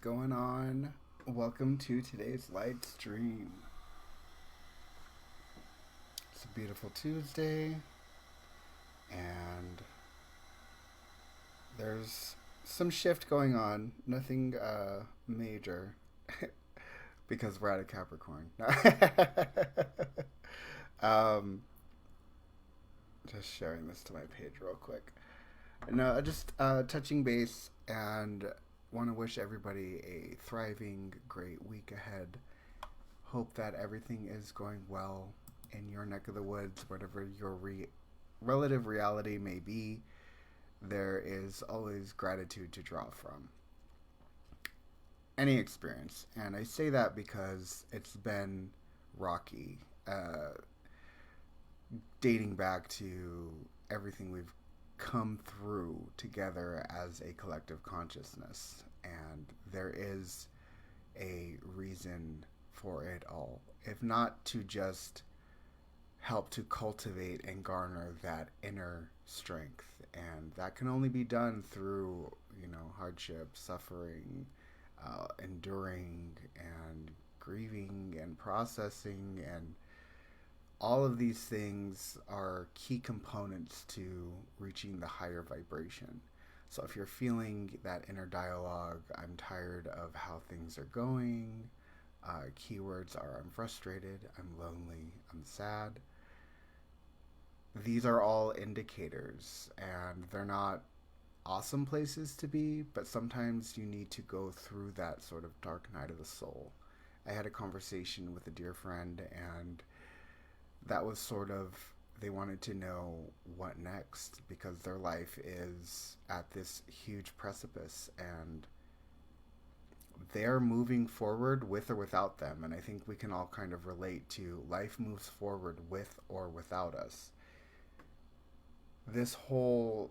going on? Welcome to today's live stream. It's a beautiful Tuesday, and there's some shift going on. Nothing major, because we're out of Capricorn. um, just sharing this to my page real quick. No, just touching base and want to wish everybody a thriving, great week ahead. Hope that everything is going well in your neck of the woods, whatever your relative reality may be. There is always gratitude to draw from. Any experience. And I say that because it's been rocky, dating back to everything we've come through together as a collective consciousness. And there is a reason for it all. If not to just help to cultivate and garner that inner strength. And that can only be done through, hardship, suffering, enduring, and grieving, and processing, and all of these things are key components to reaching the higher vibration. So if you're feeling that inner dialogue, I'm tired of how things are going, keywords are I'm frustrated, I'm lonely, I'm sad. These are all indicators, and they're not awesome places to be, but sometimes you need to go through that sort of dark night of the soul. I had a conversation with a dear friend, and that was sort of, they wanted to know what next, because their life is at this huge precipice, and they're moving forward with or without them. And I think we can all kind of relate to life moves forward with or without us. This whole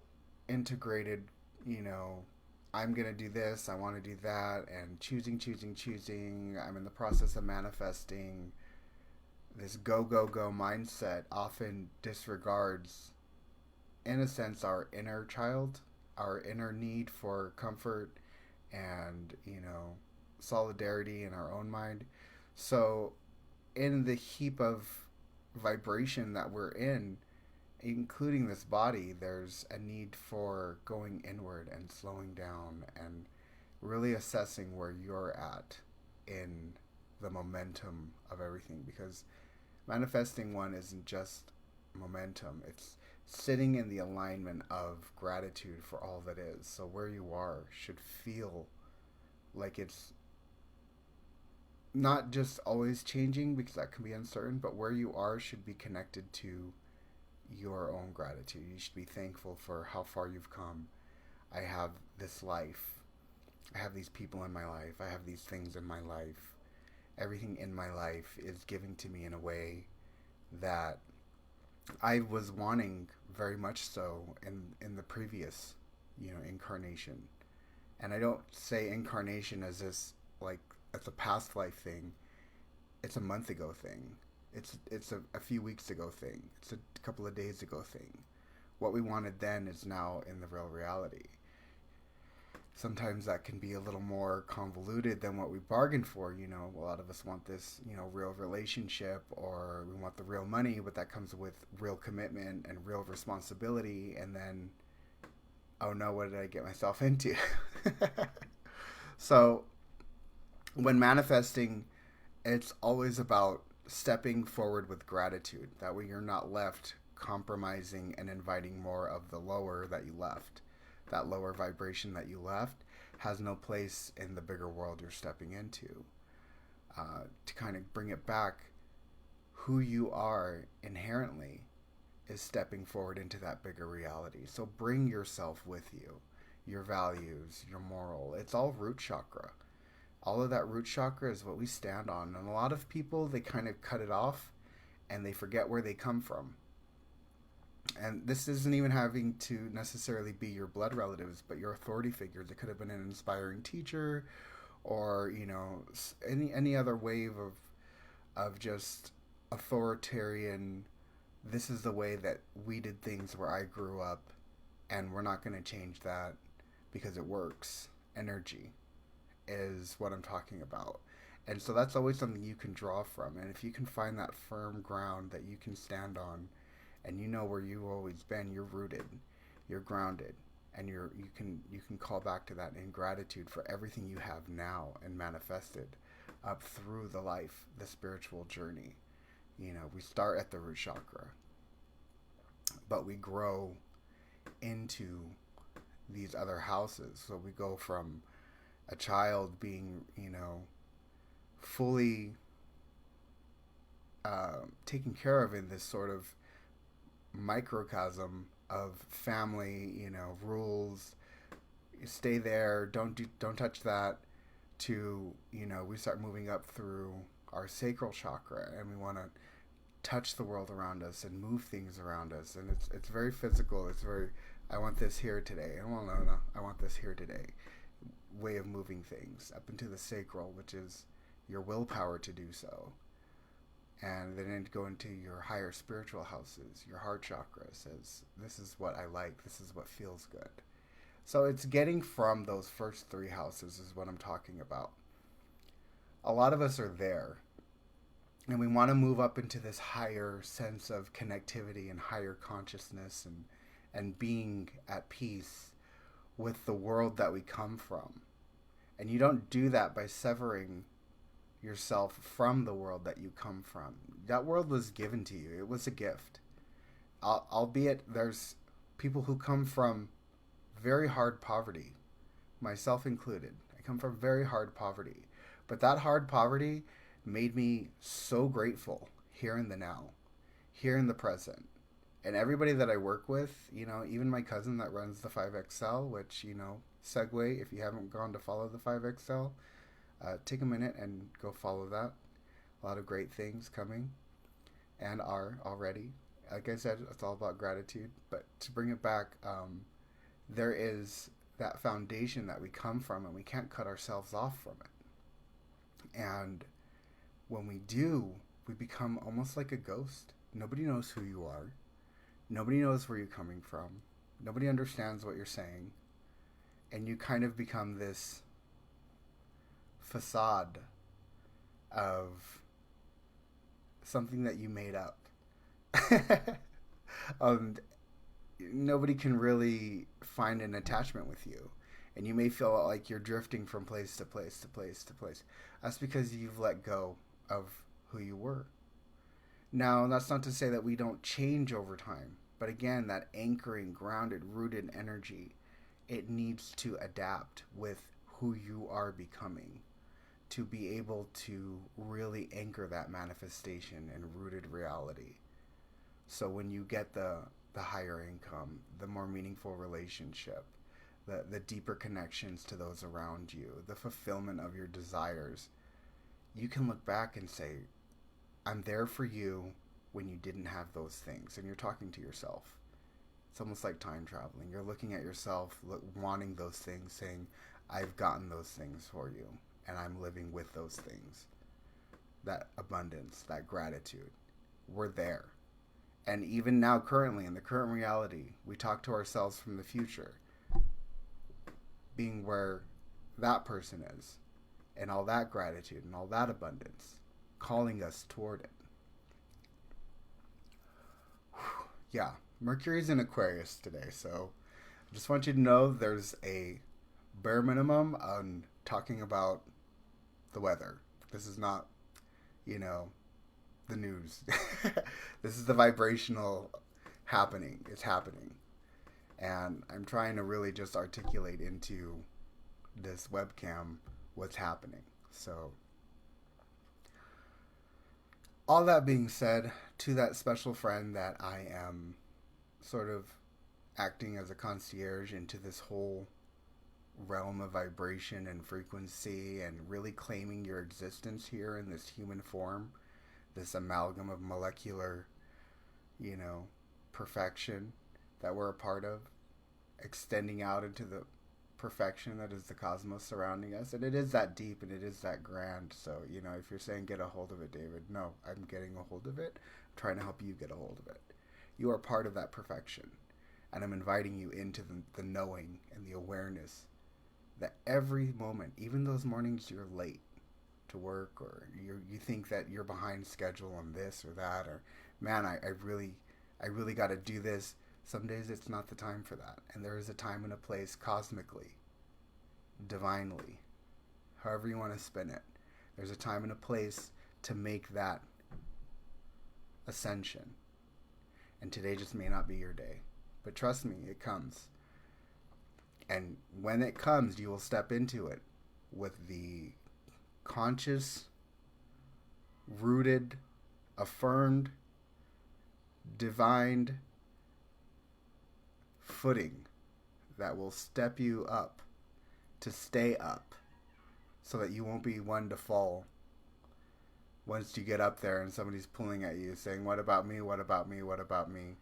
integrated, I'm going to do this, I want to do that, and choosing. I'm in the process of manifesting. This go, go, go mindset often disregards, in a sense, our inner child, our inner need for comfort and, solidarity in our own mind. So, in the heap of vibration that we're in, including this body, there's a need for going inward and slowing down and really assessing where you're at in the momentum of everything, because manifesting one isn't just momentum, it's sitting in the alignment of gratitude for all that is. So where you are should feel like it's not just always changing, because that can be uncertain, but where you are should be connected to your own gratitude. You should be thankful for how far you've come. I have this life, I have these people in my life, I have these things in my life. Everything in my life is given to me in a way that I was wanting very much so in the previous, incarnation. And I don't say incarnation as this like it's a past life thing. It's a month ago thing. It's a few weeks ago thing. It's a couple of days ago thing. What we wanted then is now in the real reality. Sometimes that can be a little more convoluted than what we bargained for. A lot of us want this, real relationship, or we want the real money, but that comes with real commitment and real responsibility. And then, oh no, what did I get myself into? So when manifesting, it's always about stepping forward with gratitude. That way you're not left compromising and inviting more of the lower that you left. That lower vibration that you left has no place in the bigger world you're stepping into. To kind of bring it back, who you are inherently is stepping forward into that bigger reality. So bring yourself with you, your values, your moral. It's all root chakra. All of that root chakra is what we stand on. And a lot of people, they kind of cut it off and they forget where they come from. And this isn't even having to necessarily be your blood relatives, but your authority figures. It could have been an inspiring teacher, or any other wave of just authoritarian. This is the way that we did things where I grew up, and we're not going to change that because it works. Energy. is what I'm talking about. And so that's always something you can draw from. And if you can find that firm ground that you can stand on, and you know where you've always been, you're rooted, you're grounded, and you can call back to that in gratitude for everything you have now and manifested up through the spiritual journey. We start at the root chakra, but we grow into these other houses. So we go from a child being, fully taken care of in this sort of microcosm of family, rules. Stay there. Don't touch that. To we start moving up through our sacral chakra, and we want to touch the world around us and move things around us, and it's very physical. It's very, I want this here today, and well, no, I want this here today. Way of moving things up into the sacral, which is your willpower to do so. And then go into your higher spiritual houses. Your heart chakra says, this is what I like, this is what feels good. So it's getting from those first three houses is what I'm talking about. A lot of us are there, and we want to move up into this higher sense of connectivity and higher consciousness, and being at peace with the world that we come from. And you don't do that by severing yourself from the world that you come from. That world was given to you. It was a gift. Albeit there's people who come from very hard poverty, myself included. I come from very hard poverty. But that hard poverty made me so grateful here in the now, here in the present. And everybody that I work with, even my cousin that runs the 5XL, which, segue, if you haven't gone to follow the 5XL, take a minute and go follow that. A lot of great things coming and are already. Like I said, it's all about gratitude. But to bring it back, there is that foundation that we come from, and we can't cut ourselves off from it. And when we do, we become almost like a ghost. Nobody knows who you are. Nobody knows where you're coming from. Nobody understands what you're saying. And you kind of become this facade of something that you made up. Nobody can really find an attachment with you. And you may feel like you're drifting from place to place to place to place. That's because you've let go of who you were. Now, that's not to say that we don't change over time. But again, that anchoring, grounded, rooted energy, it needs to adapt with who you are becoming to be able to really anchor that manifestation in rooted reality. So when you get the higher income, the more meaningful relationship, the deeper connections to those around you, the fulfillment of your desires, you can look back and say, I'm there for you when you didn't have those things. And you're talking to yourself. It's almost like time traveling. You're looking at yourself, wanting those things, saying, I've gotten those things for you, and I'm living with those things. That abundance, that gratitude, we're there. And even now, currently, in the current reality, we talk to ourselves from the future, being where that person is, and all that gratitude and all that abundance, calling us toward it. Yeah, Mercury's in Aquarius today, so I just want you to know there's a bare minimum on talking about the weather. This is not, the news. This is the vibrational happening. It's happening. And I'm trying to really just articulate into this webcam what's happening. So, all that being said, to that special friend that I am sort of acting as a concierge into this whole realm of vibration and frequency, and really claiming your existence here in this human form, this amalgam of molecular, perfection that we're a part of, extending out into the perfection that is the cosmos surrounding us. And it is that deep and it is that grand. So, if you're saying get a hold of it, David, no, I'm getting a hold of it. I'm trying to help you get a hold of it. You are part of that perfection. And I'm inviting you into the knowing and the awareness that every moment, even those mornings you're late to work, or you think that you're behind schedule on this or that, or man, I really got to do this. Some days it's not the time for that, and there is a time and a place cosmically, divinely, however you want to spin it. There's a time and a place to make that ascension, and today just may not be your day, but trust me, it comes. And when it comes, you will step into it with the conscious, rooted, affirmed, divined footing that will step you up to stay up, so that you won't be one to fall once you get up there and somebody's pulling at you saying, what about me, what about me, what about me?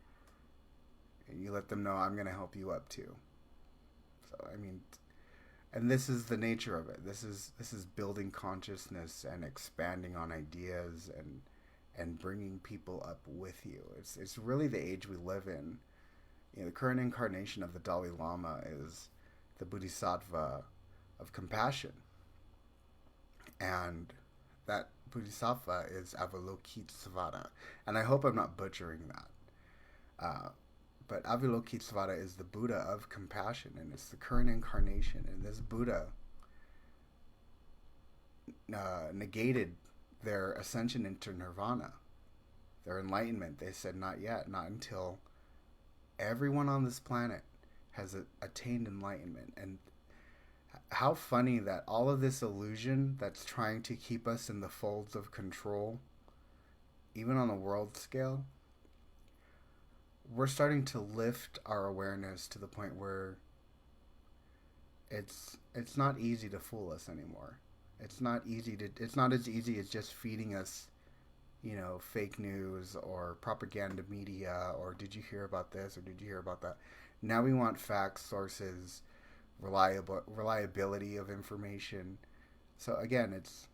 And you let them know, I'm going to help you up too. So I mean, and this is the nature of it. This is building consciousness and expanding on ideas and bringing people up with you. It's really the age we live in. You know, the current incarnation of the Dalai Lama is the Bodhisattva of compassion, and that Bodhisattva is Avalokitesvara, and I hope I'm not butchering that. But Avalokitesvara is the Buddha of compassion, and it's the current incarnation. And this Buddha negated their ascension into nirvana, their enlightenment. They said, not yet, not until everyone on this planet has attained enlightenment. And how funny that all of this illusion that's trying to keep us in the folds of control, even on a world scale, we're starting to lift our awareness to the point where it's not easy to fool us anymore. It's not as easy as just feeding us, you know, fake news or propaganda media, or did you hear about this or did you hear about that? Now we want facts, sources, reliability of information. So again, it's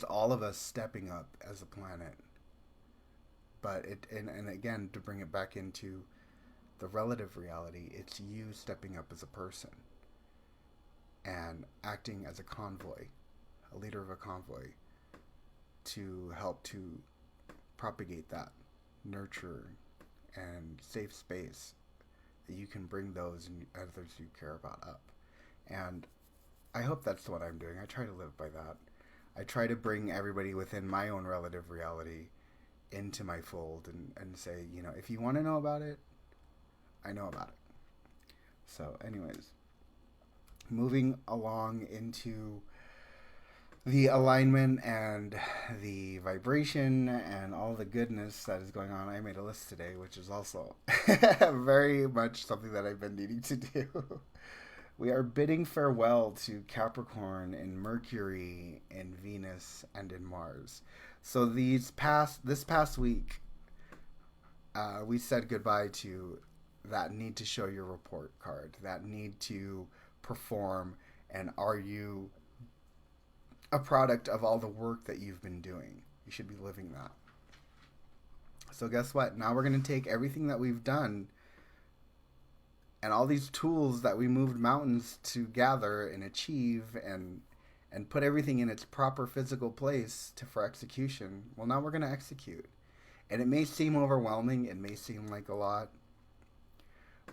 all of us stepping up as a planet. But and again, to bring it back into the relative reality, it's you stepping up as a person and acting as a convoy, a leader of a convoy, to help to propagate that, nurture, and safe space that you can bring those and others you care about up. And I hope that's what I'm doing. I try to live by that. I try to bring everybody within my own relative reality into my fold and say, you know, if you want to know about it, I know about it. So anyways, moving along into the alignment and the vibration and all the goodness that is going on. I made a list today, which is also very much something that I've been needing to do. We are bidding farewell to Capricorn in Mercury, in Venus, and in Mars. So this past week, we said goodbye to that need to show your report card, that need to perform, and are you a product of all the work that you've been doing? You should be living that. So guess what? Now we're going to take everything that we've done and all these tools that we moved mountains to gather and achieve and put everything in its proper physical place for execution. Well, now we're going to execute. And it may seem overwhelming. It may seem like a lot.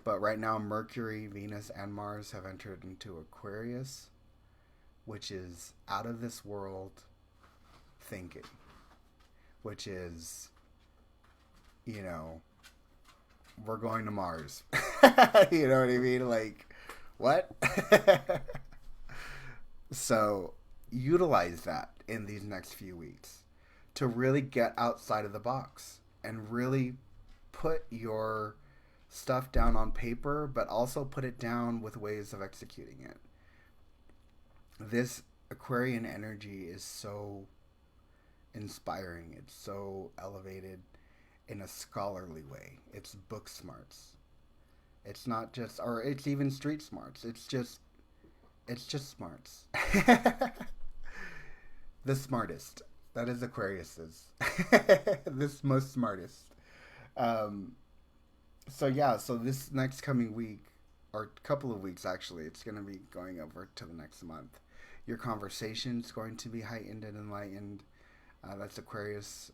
But right now, Mercury, Venus, and Mars have entered into Aquarius, which is out of this world thinking. Which is, you know, we're going to Mars. You know what I mean? Like, what? So utilize that in these next few weeks to really get outside of the box and really put your stuff down on paper, but also put it down with ways of executing it. This Aquarian energy is so inspiring. It's so elevated in a scholarly way. It's book smarts. It's not just, or it's even street smarts. It's just smarts. The smartest. That is Aquarius's. This most smartest. So this next coming week, or a couple of weeks actually. It's going to be going over to the next month. Your conversation's going to be heightened and enlightened. That's Aquarius,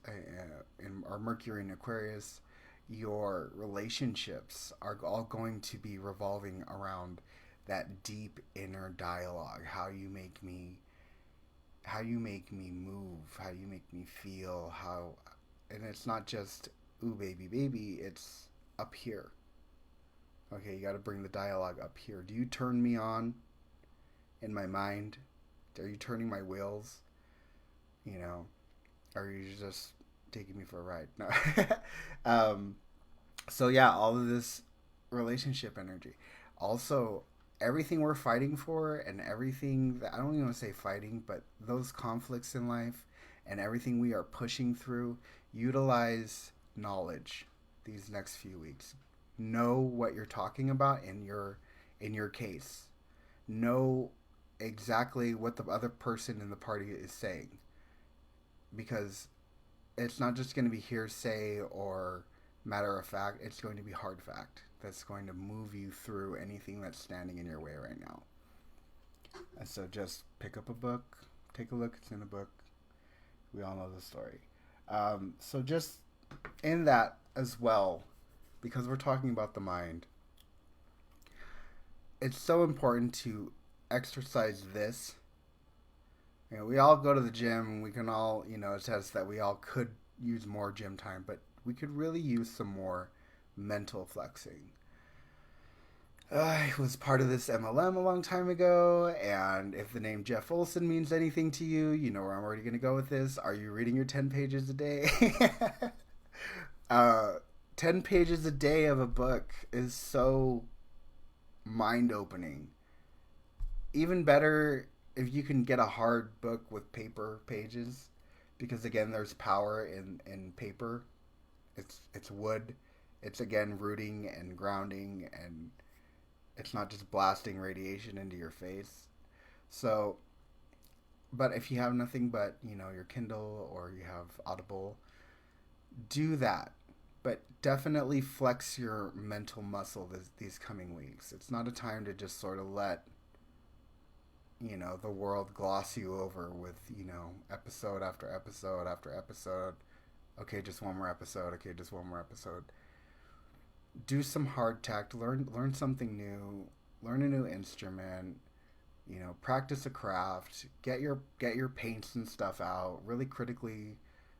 or Mercury in Aquarius. Your relationships are all going to be revolving around that deep inner dialogue. How you make me move, how you make me feel, and it's not just ooh baby baby, it's up here. Okay, you got to bring the dialogue up here. Do you turn me on in my mind? Are you turning my wheels? You know, or are you just taking me for a ride? No. So yeah, all of this relationship energy. Also, everything we're fighting for and everything that I don't even want to say fighting, but those conflicts in life and everything we are pushing through, utilize knowledge these next few weeks. Know what you're talking about in your case. Know exactly what the other person in the party is saying, because it's not just going to be hearsay or matter of fact, it's going to be hard fact that's going to move you through anything that's standing in your way right now. And so just pick up a book, take a look, it's in a book. We all know the story. So just in that as well, because we're talking about the mind, it's so important to exercise this. You know, we all go to the gym and we can all, attest that we all could use more gym time, but we could really use some more mental flexing. I was part of this MLM a long time ago, and if the name Jeff Olson means anything to you, you know where I'm already going to go with this. Are you reading your 10 pages a day? 10 pages a day of a book is so mind-opening. Even better if you can get a hard book with paper pages, because again, there's power in paper. It's wood. It's again rooting and grounding, and it's not just blasting radiation into your face. So, but if you have nothing but, your Kindle or you have Audible, do that. But definitely flex your mental muscle these coming weeks. It's not a time to just sort of let, the world gloss you over with, episode after episode after episode. Okay, just one more episode. Okay, just one more episode. Do some hard tact. Learn something new. Learn a new instrument. Practice a craft. Get your paints and stuff out. Really critically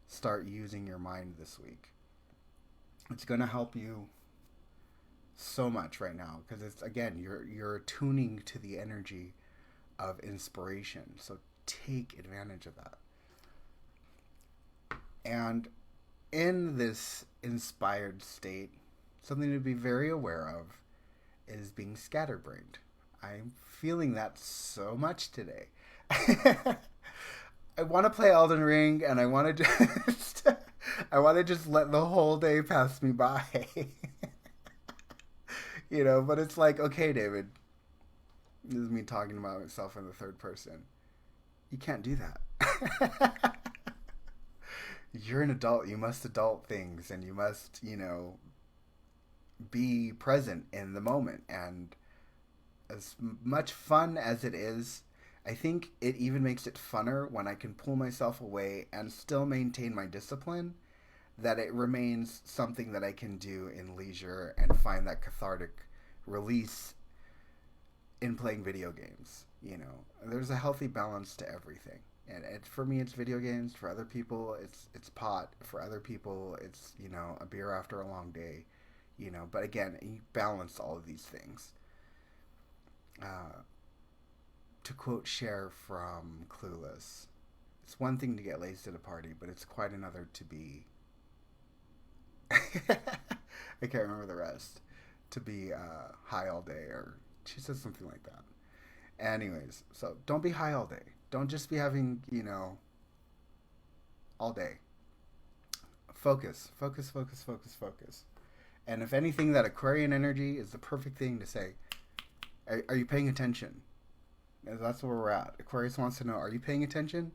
start using your mind this week. It's gonna help you so much right now, because it's, again, you're attuning to the energy of inspiration. So take advantage of that. And in this inspired state, something to be very aware of is being scatterbrained. I'm feeling that so much today. I want to play Elden Ring, and I want to just let the whole day pass me by. But it's like, okay, David, this is me talking about myself in the third person. You can't do that. You're an adult. You must adult things, and you must, be present in the moment. And as much fun as it is, I think it even makes it funner when I can pull myself away and still maintain my discipline, that it remains something that I can do in leisure and find that cathartic release in playing video games. There's a healthy balance to everything. And for me, it's video games. For other people, it's pot. For other people, it's, a beer after a long day. But again, you balance all of these things. To quote Cher from Clueless, it's one thing to get laced at a party, but it's quite another to be... I can't remember the rest. To be high all day, or she says something like that. Anyways, so don't be high all day. Don't just be having, all day. Focus. And if anything, that Aquarian energy is the perfect thing to say. Are you paying attention? That's where we're at. Aquarius wants to know, are you paying attention?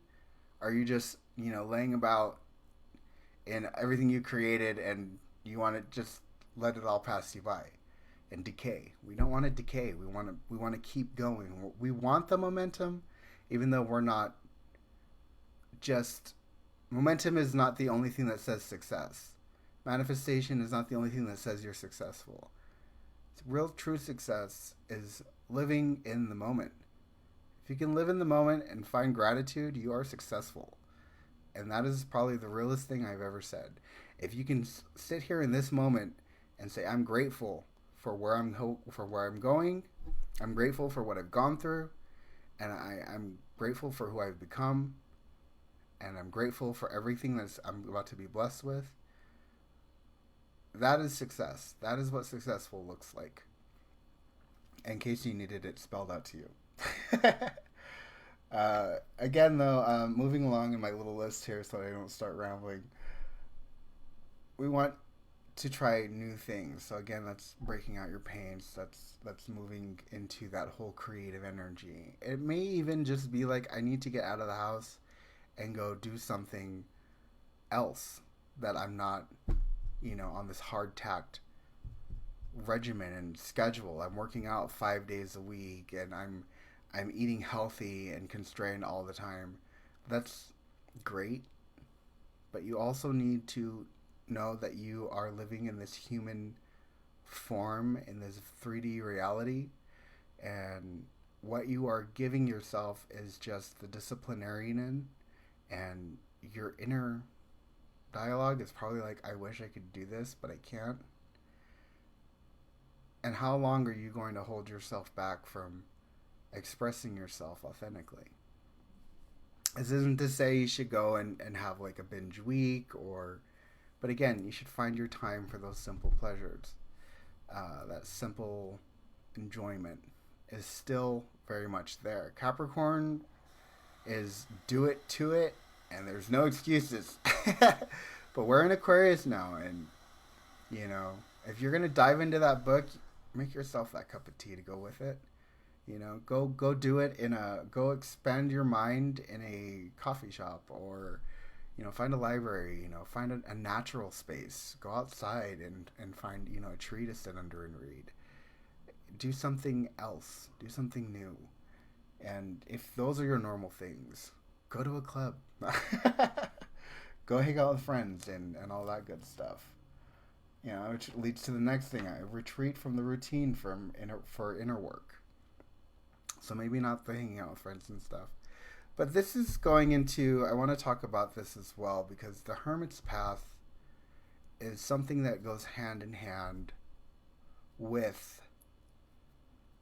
Are you just, laying about in everything you created and you want to just let it all pass you by? and decay. We don't want to decay. We want to keep going. We want the momentum, even though we're not just momentum is not the only thing that says success. Manifestation is not the only thing that says you're successful. Real true success is living in the moment. If you can live in the moment and find gratitude, you are successful. And that is probably the realest thing I've ever said. If you can sit here in this moment and say, I'm grateful for where I'm going, I'm grateful for what I've gone through, and I'm grateful for who I've become, and I'm grateful for everything that I'm about to be blessed with. That is success. That is what successful looks like. In case you needed it spelled out to you. Again, though, moving along in my little list here so that I don't start rambling. We want to try new things. So again, that's breaking out your pains. That's moving into that whole creative energy. It may even just be like, I need to get out of the house and go do something else that I'm not, on this hard-tacked regimen and schedule. I'm working out 5 days a week, and I'm eating healthy and constrained all the time. That's great, but you also need to know that you are living in this human form, in this 3D reality, and what you are giving yourself is just the disciplinarian, and your inner dialogue is probably like, I wish I could do this, but I can't. And how long are you going to hold yourself back from expressing yourself authentically? This isn't to say you should go and have like a binge week, but again, you should find your time for those simple pleasures. That simple enjoyment is still very much there. Capricorn is do it to it, and there's no excuses. But we're in Aquarius now, and if you're gonna dive into that book, make yourself that cup of tea to go with it. Go do it go expand your mind in a coffee shop, or find a library, find a natural space, go outside and find a tree to sit under and read. Do something else, do something new. And if those are your normal things, go to a club. Go hang out with friends and all that good stuff. Which leads to the next thing. I retreat from the routine for inner work. So maybe not the hanging out with friends and stuff. But this is going into, I want to talk about this as well, because the Hermit's Path is something that goes hand in hand with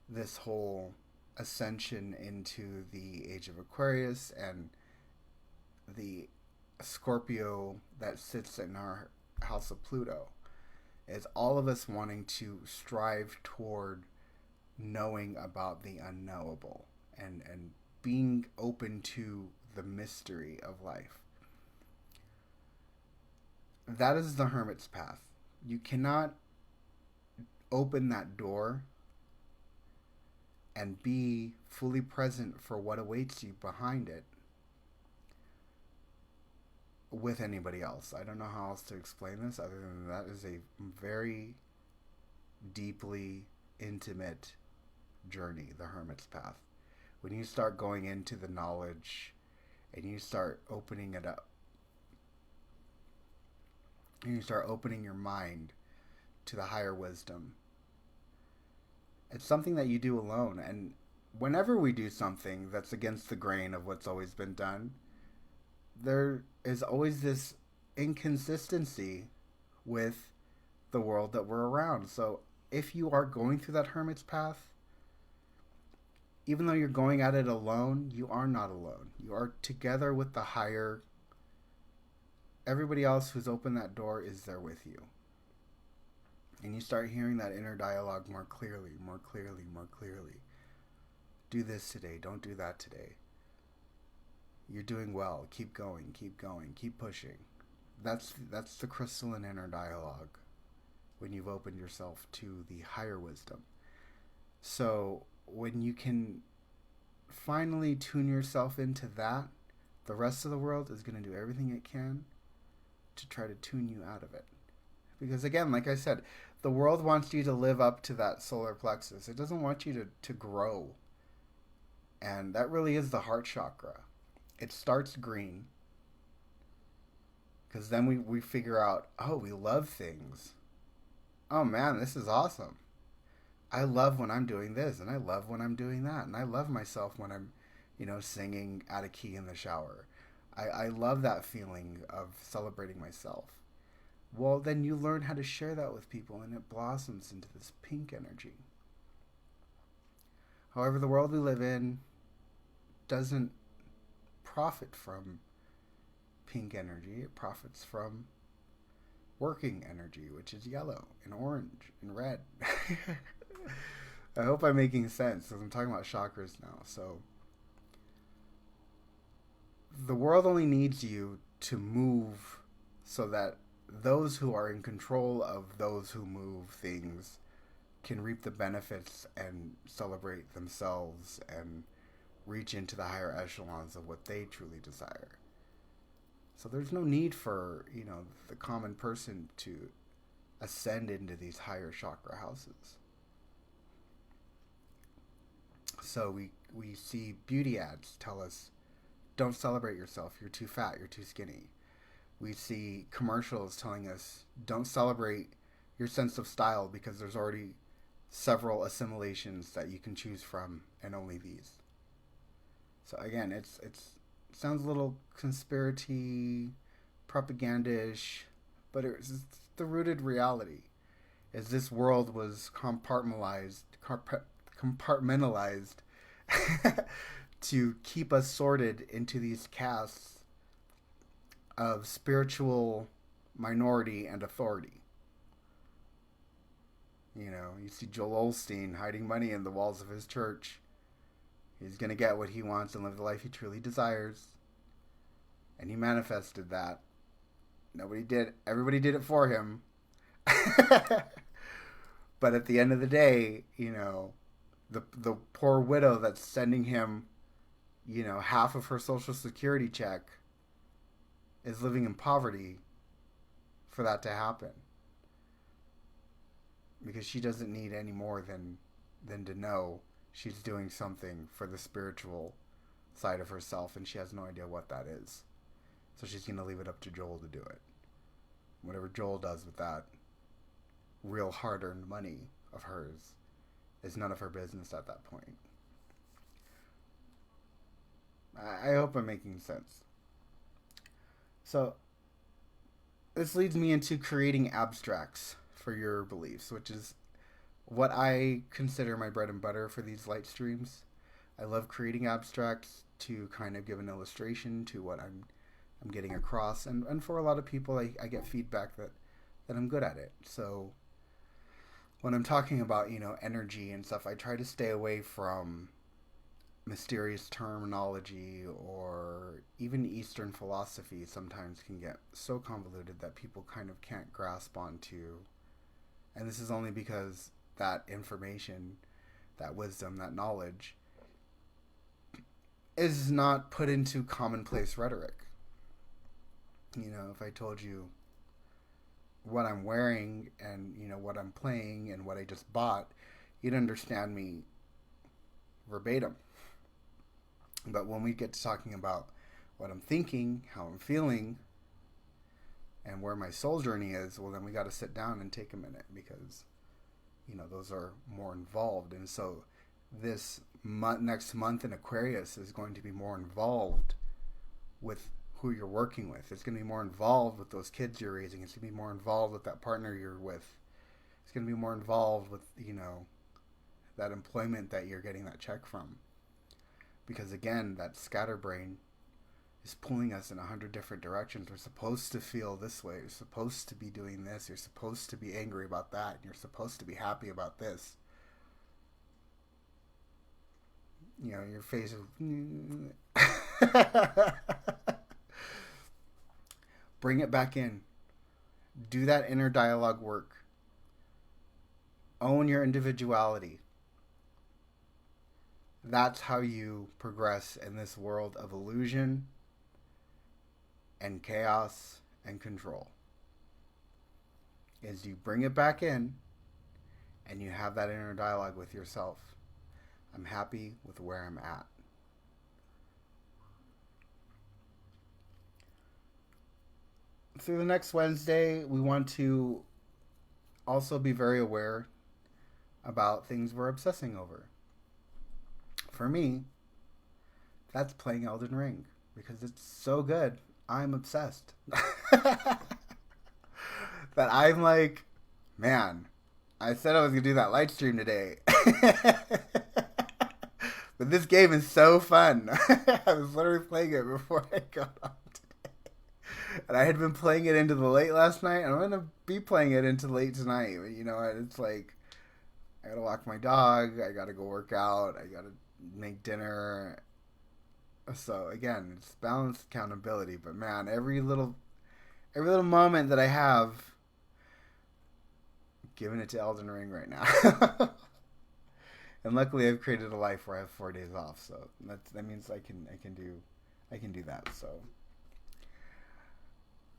this whole ascension into the age of Aquarius and the Scorpio that sits in our house of Pluto. Is all of us wanting to strive toward knowing about the unknowable and being open to the mystery of life. That is the Hermit's Path. You cannot open that door and be fully present for what awaits you behind it with anybody else. I don't know how else to explain this other than that is a very deeply intimate journey, the Hermit's Path. When you start going into the knowledge and you start opening it up, and you start opening your mind to the higher wisdom, it's something that you do alone. And whenever we do something that's against the grain of what's always been done, there is always this inconsistency with the world that we're around. So if you are going through that Hermit's Path, even though you're going at it alone, you are not alone. You are together with the higher. Everybody else who's opened that door is there with you. And you start hearing that inner dialogue more clearly, more clearly, more clearly. Do this today. Don't do that today. You're doing well. Keep going, keep pushing. That's the crystalline inner dialogue when you've opened yourself to the higher wisdom. So when you can finally tune yourself into that, the rest of the world is going to do everything it can to try to tune you out of it. Because again, like I said, The world wants you to live up to that solar plexus. It doesn't want you to grow. And that really is the heart chakra. It starts green. Because then we figure out, oh, we love things. Oh man, this is awesome. I love when I'm doing this, and I love when I'm doing that, and I love myself when I'm, singing out of key in the shower. I love that feeling of celebrating myself. Well, then you learn how to share that with people, and it blossoms into this pink energy. However, the world we live in doesn't profit from pink energy. It profits from working energy, which is yellow and orange and red. I hope I'm making sense because I'm talking about chakras now. So the world only needs you to move so that those who are in control of those who move things can reap the benefits and celebrate themselves and reach into the higher echelons of what they truly desire. So there's no need for, the common person to ascend into these higher chakra houses. So we see beauty ads tell us, don't celebrate yourself, you're too fat, you're too skinny. We see commercials telling us, don't celebrate your sense of style because there's already several assimilations that you can choose from and only these. So again, it sounds a little conspiracy, propagandish, but it's the rooted reality. Is this world was compartmentalized to keep us sorted into these castes of spiritual minority and authority. You see Joel Osteen hiding money in the walls of his church. He's going to get what he wants and live the life he truly desires. And he manifested that. Nobody did. Everybody did it for him. But at the end of the day, the poor widow that's sending him, half of her Social Security check is living in poverty for that to happen. Because she doesn't need any more than to know she's doing something for the spiritual side of herself, and she has no idea what that is. So she's going to leave it up to Joel to do it. Whatever Joel does with that real hard-earned money of hers is none of her business at that point. I hope I'm making sense. So this leads me into creating abstracts for your beliefs, which is what I consider my bread and butter for these light streams. I love creating abstracts to kind of give an illustration to what I'm getting across, and for a lot of people I get feedback that I'm good at it. So when I'm talking about energy and stuff, I try to stay away from mysterious terminology, or even Eastern philosophy sometimes can get so convoluted that people kind of can't grasp onto. And this is only because that information, that wisdom, that knowledge is not put into commonplace rhetoric. If I told you what I'm wearing and, what I'm playing and what I just bought, you'd understand me verbatim. But when we get to talking about what I'm thinking, how I'm feeling, and where my soul journey is, well, then we got to sit down and take a minute, because those are more involved. And so this next month in Aquarius is going to be more involved with who you're working with. It's going to be more involved with those kids you're raising. It's going to be more involved with that partner you're with. It's going to be more involved with that employment that you're getting that check from. Because again, that scatterbrain is pulling us in 100 different directions. We're supposed to feel this way. You're supposed to be doing this. You're supposed to be angry about that. And you're supposed to be happy about this. Your face is... Bring it back in. Do that inner dialogue work. Own your individuality. That's how you progress in this world of illusion and chaos and control. Is you bring it back in and you have that inner dialogue with yourself. I'm happy with where I'm at. Through the next Wednesday, we want to also be very aware about things we're obsessing over. For me, that's playing Elden Ring because it's so good. I'm obsessed. That I'm like, man, I said I was going to do that light stream today. But this game is so fun. I was literally playing it before I got on today. And I had been playing it into the late last night, and I'm going to be playing it into late tonight. But, you know, it's like, I got to walk my dog. I got to go work out. I got to make dinner. So, again, it's balanced accountability. But, man, every little moment that I have, I'm giving it to Elden Ring right now. And luckily, I've created a life where I have 4 days off, so that means I can do that. So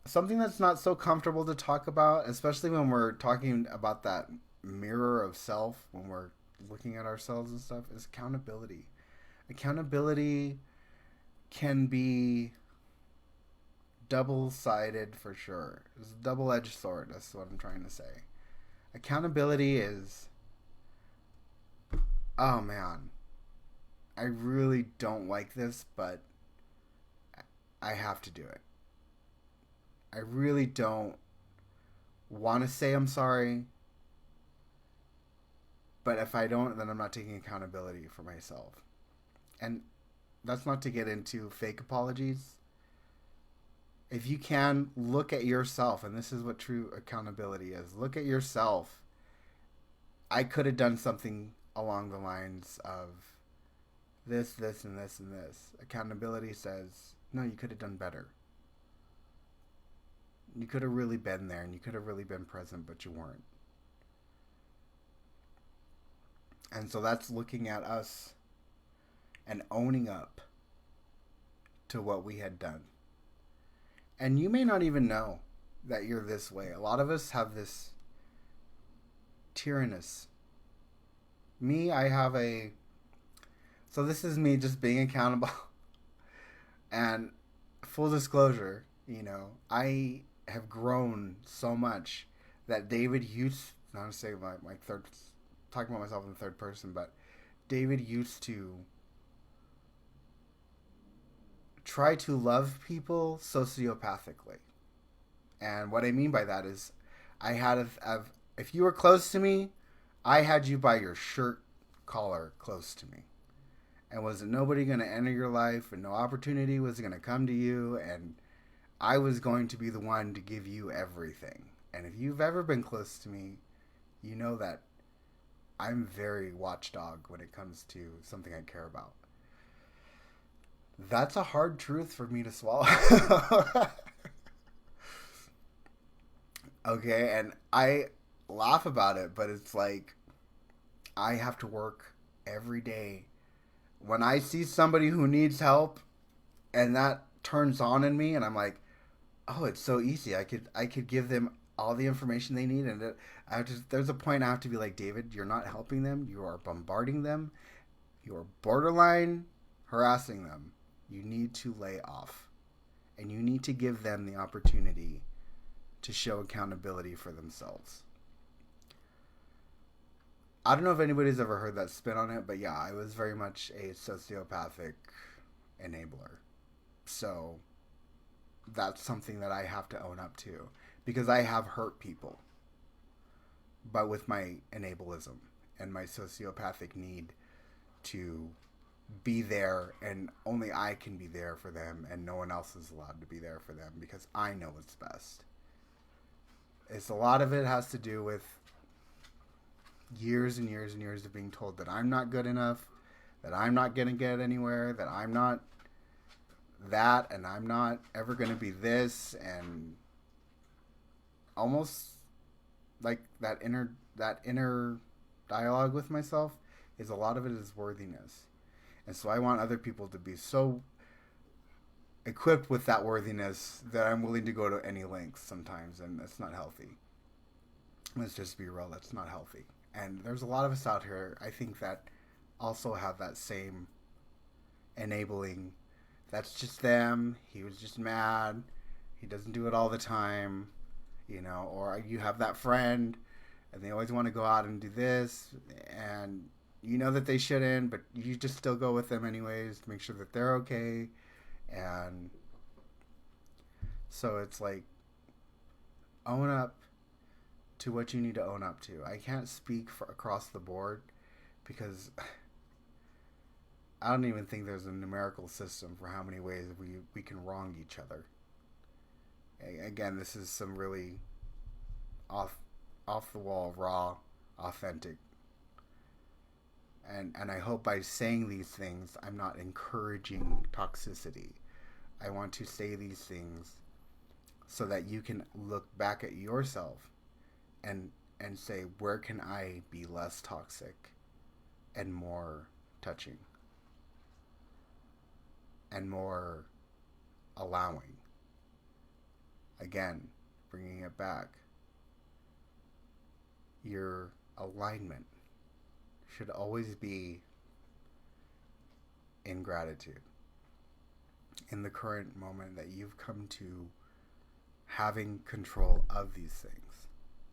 something that's not so comfortable to talk about, especially when we're talking about that mirror of self, when we're looking at ourselves and stuff, is accountability. Accountability can be double-sided for sure. It's a double-edged sword. That's what I'm trying to say. Accountability is, oh man, I really don't like this, but I have to do it. I really don't want to say I'm sorry, but if I don't, then I'm not taking accountability for myself. And that's not to get into fake apologies. If you can, look at yourself, and this is what true accountability is. Look at yourself. I could have done something along the lines of this, and this, and this. Accountability says, no, you could have done better. You could have really been there, and you could have really been present, but you weren't. And so that's looking at us and owning up to what we had done. And you may not even know that you're this way. A lot of us have this tyrannous. Me, I have a... So this is me just being accountable. And full disclosure, you know, I have grown so much that David used... Not to say my third... Talking about myself in the third person, but David used to try to love people sociopathically. And what I mean by that is if you were close to me, I had you by your shirt collar close to me. And was nobody going to enter your life, and no opportunity was going to come to you, and I was going to be the one to give you everything. And if you've ever been close to me, you know that I'm very watchdog when it comes to something I care about. That's a hard truth for me to swallow. Okay, and I laugh about it, but it's like I have to work every day. When I see somebody who needs help and that turns on in me, and I'm like, oh, it's so easy. I could give them all the information they need, and there's a point I have to be like, David, you're not helping them. You are bombarding them. You are borderline harassing them. You need to lay off, and you need to give them the opportunity to show accountability for themselves. I don't know if anybody's ever heard that spin on it, but yeah, I was very much a sociopathic enabler. So that's something that I have to own up to, because I have hurt people, but with my enablism and my sociopathic need to be there, and only I can be there for them, and no one else is allowed to be there for them because I know what's best. It's a lot of it has to do with years and years and years of being told that I'm not good enough, that I'm not going to get anywhere, that I'm not that, and I'm not ever going to be this, and almost like that inner dialogue with myself is a lot of it is worthiness. And so I want other people to be so equipped with that worthiness that I'm willing to go to any lengths sometimes, and that's not healthy. Let's just be real, that's not healthy And there's a lot of us out here, I think, that also have that same enabling. That's just them. He was just mad. He doesn't do it all the time. Or you have that friend and they always want to go out and do this, and you know that they shouldn't, but you just still go with them anyways to make sure that they're okay. And so it's like, own up to what you need to own up to. I can't speak for across the board because I don't even think there's a numerical system for how many ways we can wrong each other. Again, this is some really off the wall, raw, authentic. And I hope by saying these things, I'm not encouraging toxicity. I want to say these things so that you can look back at yourself and say, where can I be less toxic and more touching and more allowing? Again, bringing it back. Your alignment should always be in gratitude. In the current moment that you've come to having control of these things.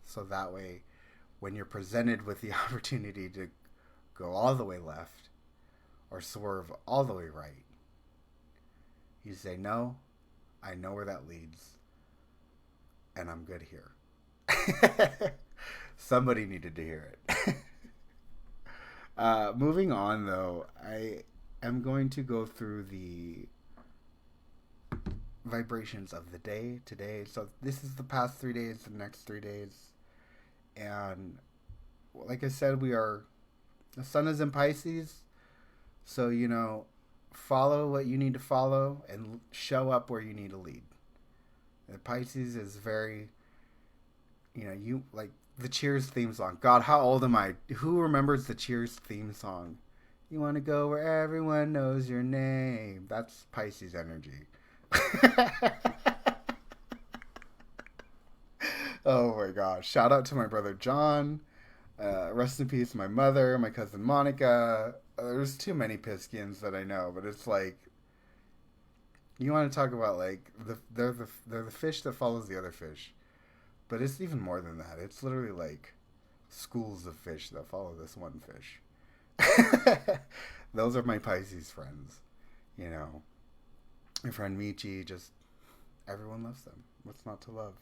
So that way, when you're presented with the opportunity to go all the way left or swerve all the way right, you say, no, I know where that leads, and I'm good here. Somebody needed to hear it. Moving on, though, I am going to go through the vibrations of the day today. So this is the past 3 days, the next 3 days. And like I said, the sun is in Pisces. So, follow what you need to follow and show up where you need to lead. The Pisces is very, you like the Cheers theme song. God, how old am I? Who remembers the Cheers theme song? You want to go where everyone knows your name. That's Pisces energy. Oh my gosh. Shout out to my brother John. Rest in peace, my mother, my cousin Monica. There's too many Piskians that I know, but it's like, you want to talk about like they're the fish that follows the other fish. But it's even more than that. It's literally like schools of fish that follow this one fish. Those are my Pisces friends. My friend Michi, just everyone loves them. What's not to love?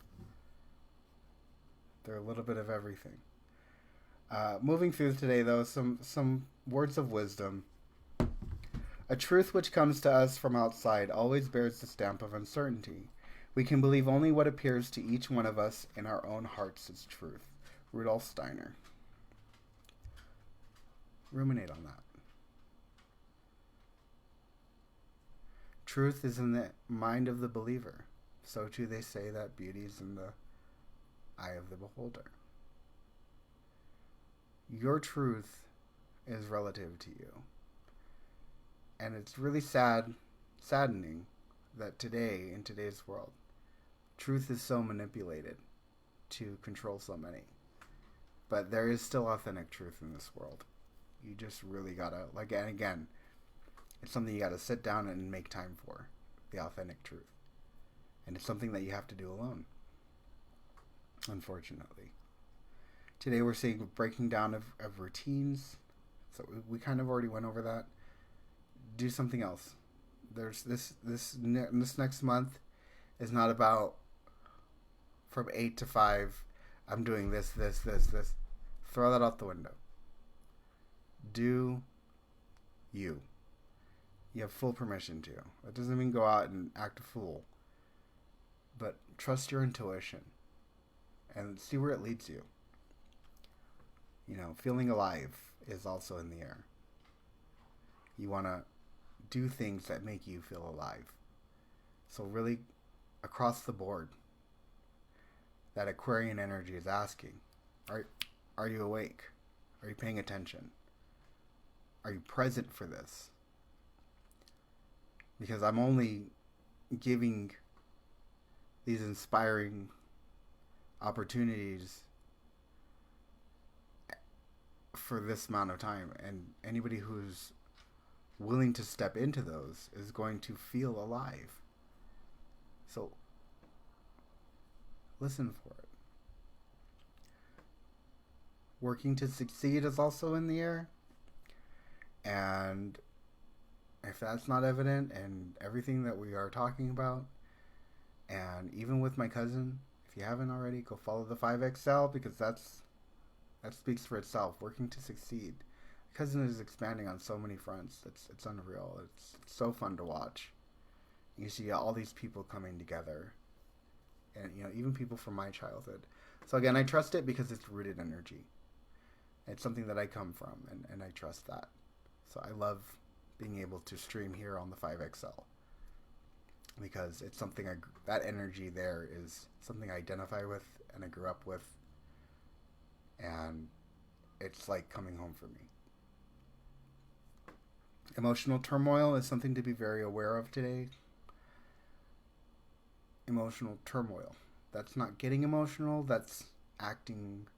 They're a little bit of everything. Moving through today, though, some words of wisdom. A truth which comes to us from outside always bears the stamp of uncertainty. We can believe only what appears to each one of us in our own hearts as truth. Rudolf Steiner. Ruminate on that. Truth is in the mind of the believer. So too they say that beauty is in the eye of the beholder. Your truth is relative to you. And it's really saddening that today, in today's world, truth is so manipulated to control so many. But there is still authentic truth in this world. You just really gotta, and again, it's something you gotta sit down and make time for, the authentic truth. And it's something that you have to do alone, unfortunately. Today we're seeing breaking down of routines. So we kind of already went over that. Do something else. There's this next month is not about from 8 to 5, I'm doing this. Throw that out the window. Do you. You have full permission to. That doesn't mean go out and act a fool. But trust your intuition and see where it leads you. Feeling alive is also in the air. You want to do things that make you feel alive. So really, across the board, that Aquarian energy is asking, are you awake? Are you paying attention? Are you present for this? Because I'm only giving these inspiring opportunities for this amount of time. And anybody who's willing to step into those is going to feel alive. So listen for it. Working to succeed is also in the air. And if that's not evident in everything that we are talking about, and even with my cousin, if you haven't already, go follow the 5XL, because that speaks for itself. Working to succeed. My cousin is expanding on so many fronts. It's unreal. It's so fun to watch. You see all these people coming together, and even people from my childhood. So again, I trust it because it's rooted energy. It's something that I come from, and I trust that. So I love being able to stream here on the 5XL, because it's something that energy there is something I identify with and I grew up with, and it's like coming home for me. Emotional turmoil is something to be very aware of today. Emotional turmoil. That's not getting emotional, that's acting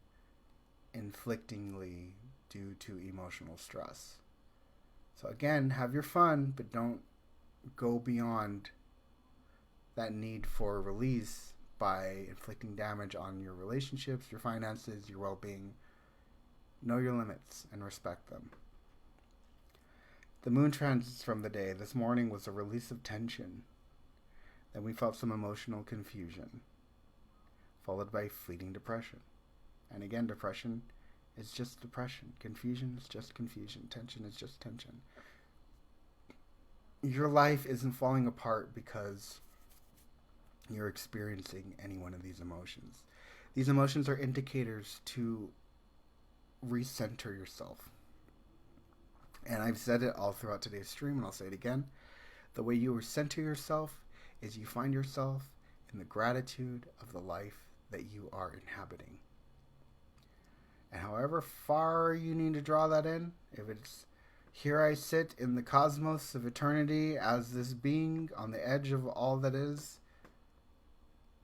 inflictingly due to emotional stress. So again, have your fun, but don't go beyond that need for release by inflicting damage on your relationships, your finances, your well-being. Know your limits and respect them. The moon transits from the day. This morning was a release of tension. Then we felt some emotional confusion, followed by fleeting depression. And again, depression is just depression. Confusion is just confusion. Tension is just tension. Your life isn't falling apart because you're experiencing any one of these emotions. These emotions are indicators to recenter yourself. And I've said it all throughout today's stream, and I'll say it again. The way you recenter yourself is you find yourself in the gratitude of the life that you are inhabiting. And however far you need to draw that in, if it's here I sit in the cosmos of eternity as this being on the edge of all that is,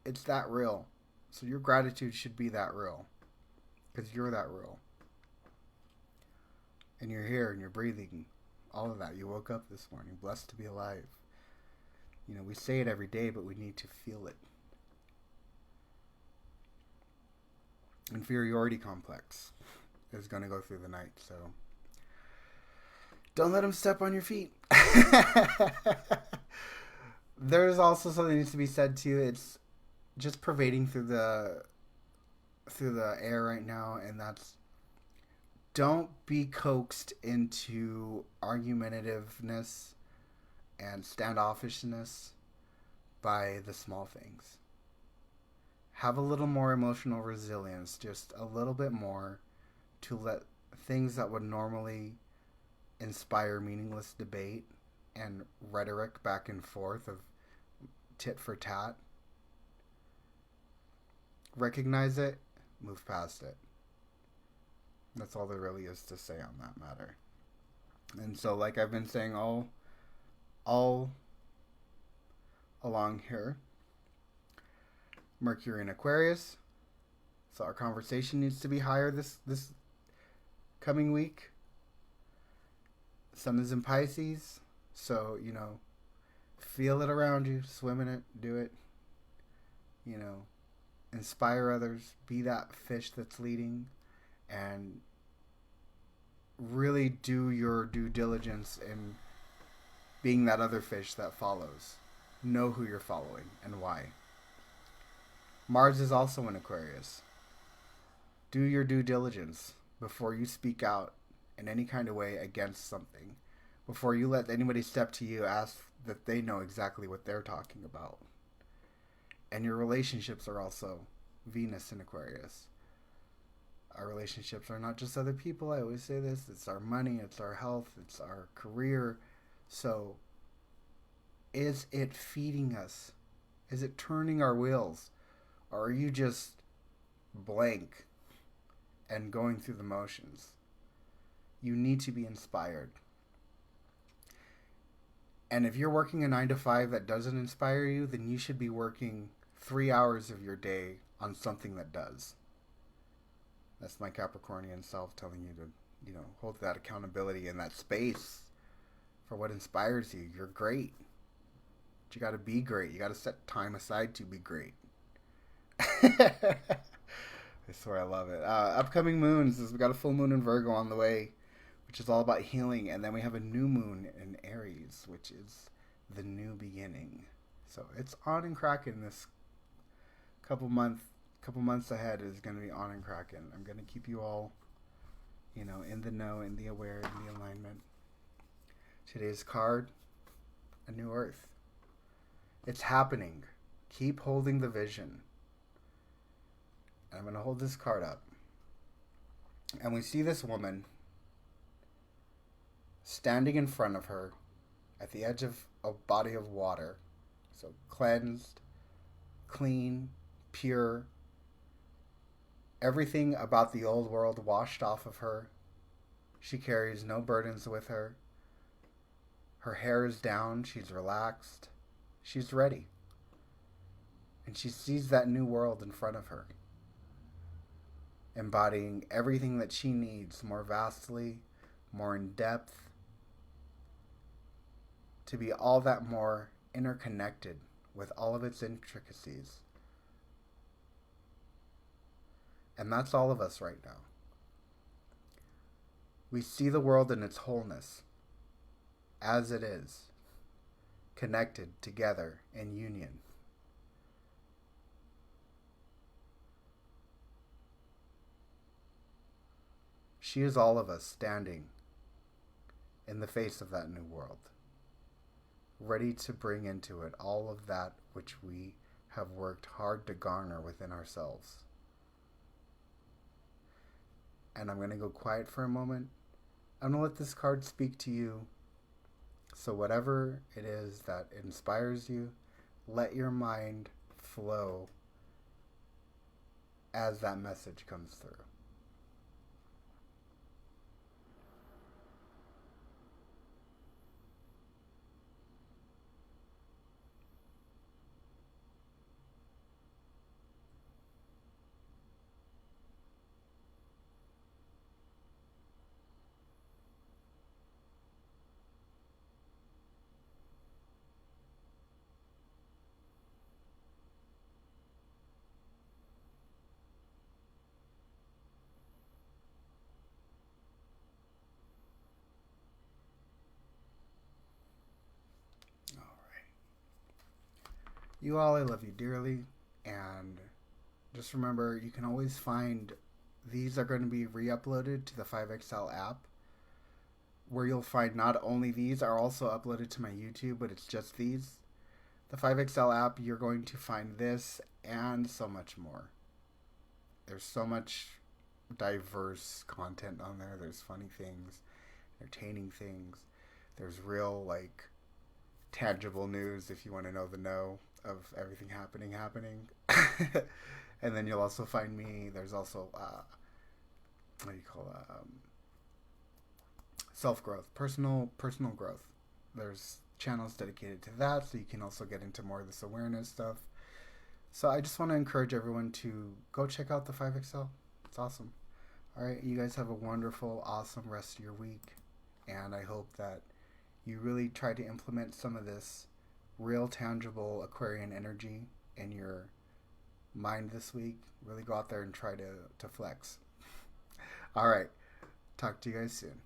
it's that real. So your gratitude should be that real, because you're that real. And you're here and you're breathing, all of that. You woke up this morning, blessed to be alive. We say it every day, but we need to feel it. Inferiority complex is going to go through the night, so don't let them step on your feet. There's also something that needs to be said too. It's just pervading through the air right now, and that's, don't be coaxed into argumentativeness and standoffishness by the small things. Have a little more emotional resilience, just a little bit more, to let things that would normally inspire meaningless debate and rhetoric back and forth of tit for tat, recognize it, move past it. That's all there really is to say on that matter. And so, like I've been saying all along here, Mercury in Aquarius. So our conversation needs to be higher this coming week. Sun is in Pisces. So, feel it around you. Swim in it. Do it. Inspire others. Be that fish that's leading. And really do your due diligence in being that other fish that follows. Know who you're following and why. Mars is also in Aquarius. Do your due diligence before you speak out in any kind of way against something. Before you let anybody step to you, ask that they know exactly what they're talking about. And your relationships are also Venus in Aquarius. Our relationships are not just other people. I always say this. It's our money. It's our health. It's our career. So, is it feeding us? Is it turning our wheels? Or are you just blank and going through the motions? You need to be inspired. And if you're working a 9 to 5 that doesn't inspire you, then you should be working 3 hours of your day on something that does. That's my Capricornian self telling you to hold that accountability and that space for what inspires you. You're great. But you got to be great. You got to set time aside to be great. I swear I love it. Upcoming moons is we got a full moon in Virgo on the way, which is all about healing, and then we have a new moon in Aries, which is the new beginning. So it's on and cracking. This couple months ahead is going to be on and cracking. I'm going to keep you all, in the know, in the aware, in the alignment. Today's card, a new earth. It's happening. Keep holding the vision. I'm going to hold this card up. And we see this woman standing in front of her at the edge of a body of water. So cleansed, clean, pure. Everything about the old world washed off of her. She carries no burdens with her. Her hair is down. She's relaxed. She's ready. And she sees that new world in front of her, embodying everything that she needs more vastly, more in depth, to be all that more interconnected with all of its intricacies. And that's all of us right now. We see the world in its wholeness, as it is, connected together in union. She is all of us standing in the face of that new world, ready to bring into it all of that which we have worked hard to garner within ourselves. And I'm going to go quiet for a moment. I'm going to let this card speak to you. So whatever it is that inspires you, let your mind flow as that message comes through. You all, I love you dearly, and just remember, you can always find, these are going to be re-uploaded to the 5XL app, where you'll find not only these are also uploaded to my YouTube, but it's just these. The 5XL app, you're going to find this and so much more. There's so much diverse content on there. There's funny things, entertaining things. There's real, tangible news if you want to know the know of everything happening. And then you'll also find me. There's also self-growth, personal growth. There's channels dedicated to that, so you can also get into more of this awareness stuff. So I just want to encourage everyone to go check out the 5XL. It's awesome. All right, you guys have a wonderful, awesome rest of your week, and I hope that you really try to implement some of this real tangible Aquarian energy in your mind this week. Really go out there and try to flex. All right. Talk to you guys soon.